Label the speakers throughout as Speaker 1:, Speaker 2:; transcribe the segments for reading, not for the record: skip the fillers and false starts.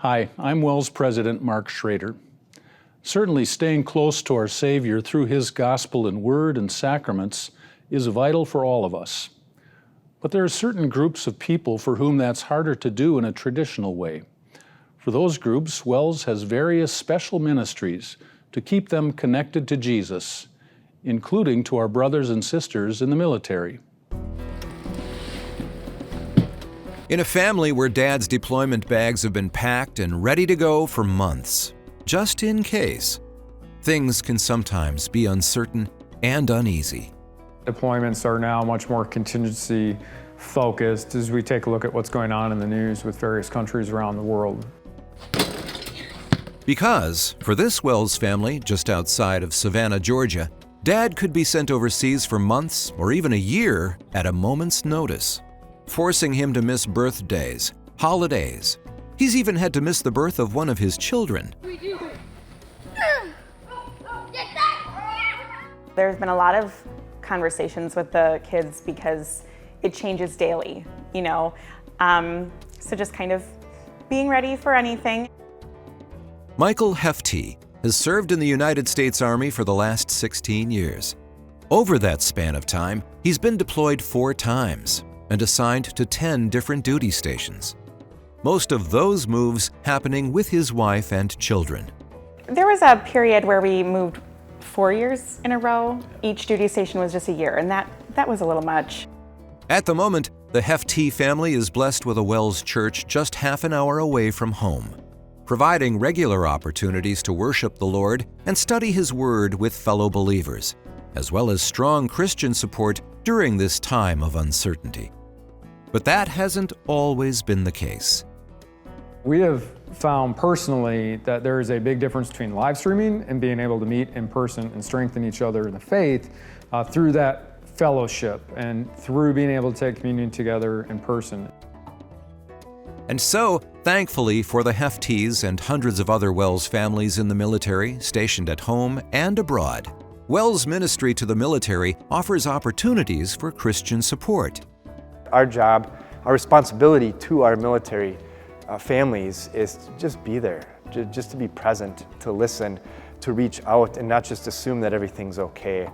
Speaker 1: Hi, I'm WELS President Mark Schrader. Certainly staying close to our Savior through His gospel in word and sacraments is vital for all of us. But there are certain groups of people for whom that's harder to do in a traditional way. For those groups, WELS has various special ministries to keep them connected to Jesus, including to our brothers and sisters in the military.
Speaker 2: In a family where Dad's deployment bags have been packed and ready to go for months, just in case, things can sometimes be uncertain and uneasy.
Speaker 3: Deployments are now much more contingency focused as we take a look at what's going on in the news with various countries around the world.
Speaker 2: Because for this WELS family just outside of Savannah, Georgia, Dad could be sent overseas for months or even a year at a moment's notice, forcing him to miss birthdays, holidays. He's even had to miss the birth of one of his children.
Speaker 4: There's been a lot of conversations with the kids because it changes daily, so just kind of being ready for anything.
Speaker 2: Michael Hefty has served in the United States Army for the last 16 years. Over that span of time, he's been deployed 4 times and assigned to 10 different duty stations. Most of those moves happening with his wife and children.
Speaker 4: There was a period where we moved 4 years in a row. Each duty station was just a year, and that was a little much.
Speaker 2: At the moment, the Hefty family is blessed with a WELS church just half an hour away from home, providing regular opportunities to worship the Lord and study His Word with fellow believers, as well as strong Christian support during this time of uncertainty. But that hasn't always been the case.
Speaker 3: We have found personally that there is a big difference between live streaming and being able to meet in person and strengthen each other in the faith through that fellowship and through being able to take communion together in person.
Speaker 2: And so, thankfully for the Heftys and hundreds of other WELS families in the military, stationed at home and abroad, WELS Ministry to the Military offers opportunities for Christian support.
Speaker 5: Our job, our responsibility to our military families is to just be there, just to be present, to listen, to reach out and not just assume that everything's okay,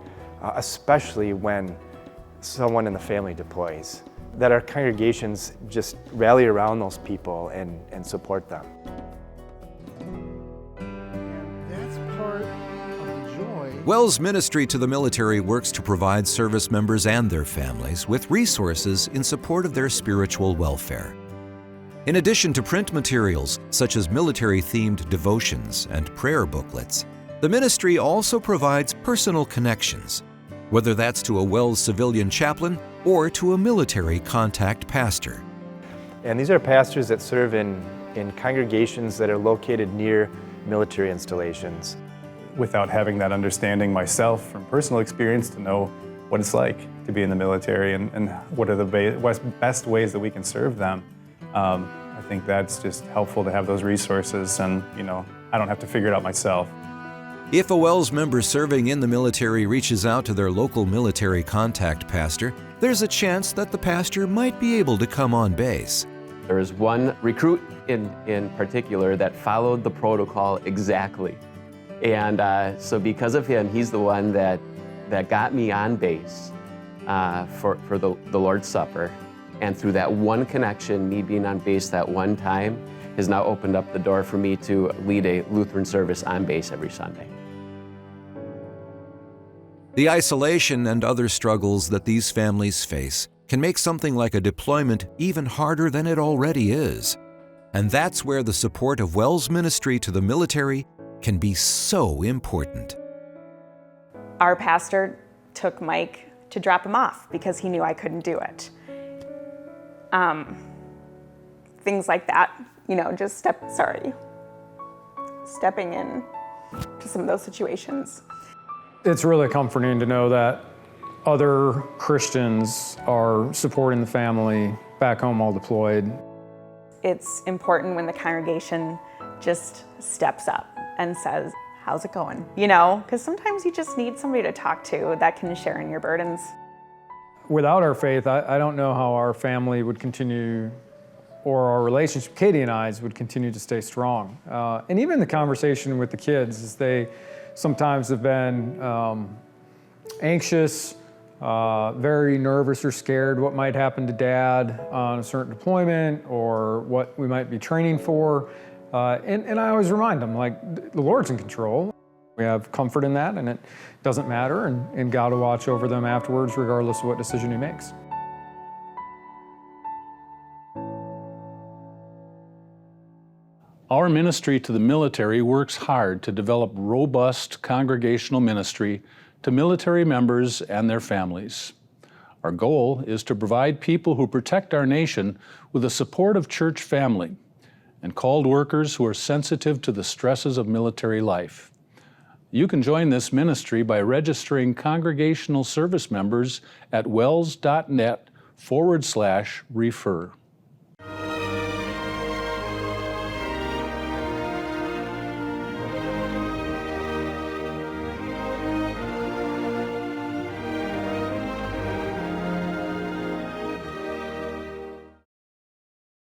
Speaker 5: especially when someone in the family deploys. That our congregations just rally around those people and support them.
Speaker 6: That's part of the joy.
Speaker 2: WELS Ministry to the Military works to provide service members and their families with resources in support of their spiritual welfare. In addition to print materials such as military-themed devotions and prayer booklets, the ministry also provides personal connections, whether that's to a WELS civilian chaplain or to a military contact pastor.
Speaker 5: And these are pastors that serve in congregations that are located near military installations.
Speaker 7: Without having that understanding myself from personal experience to know what it's like to be in the military and what are the best ways that we can serve them, I think that's just helpful to have those resources and, I don't have to figure it out myself.
Speaker 2: If a WELS member serving in the military reaches out to their local military contact pastor, there's a chance that the pastor might be able to come on base.
Speaker 8: There was one recruit in particular that followed the protocol exactly. And so because of him, he's the one that got me on base for the Lord's Supper. And through that one connection, me being on base that one time, has now opened up the door for me to lead a Lutheran service on base every Sunday.
Speaker 2: The isolation and other struggles that these families face can make something like a deployment even harder than it already is. And that's where the support of WELS Ministry to the Military can be so important.
Speaker 4: Our pastor took Mike to drop him off because he knew I couldn't do it. Things like that, just stepping in to some of those situations.
Speaker 3: It's really comforting to know that other Christians are supporting the family back home while deployed.
Speaker 4: It's important when the congregation just steps up and says, how's it going? Because sometimes you just need somebody to talk to that can share in your burdens.
Speaker 3: Without our faith, I don't know how our family would continue or our relationship, Katie and I's, would continue to stay strong. And even the conversation with the kids, as they sometimes have been anxious, very nervous or scared what might happen to Dad on a certain deployment or what we might be training for. And I always remind them, like, the Lord's in control. We have comfort in that, and it doesn't matter, and God will watch over them afterwards regardless of what decision He makes.
Speaker 1: Our ministry to the military works hard to develop robust congregational ministry to military members and their families. Our goal is to provide people who protect our nation with a supportive church family and called workers who are sensitive to the stresses of military life. You can join this ministry by registering congregational service members at wels.net/refer.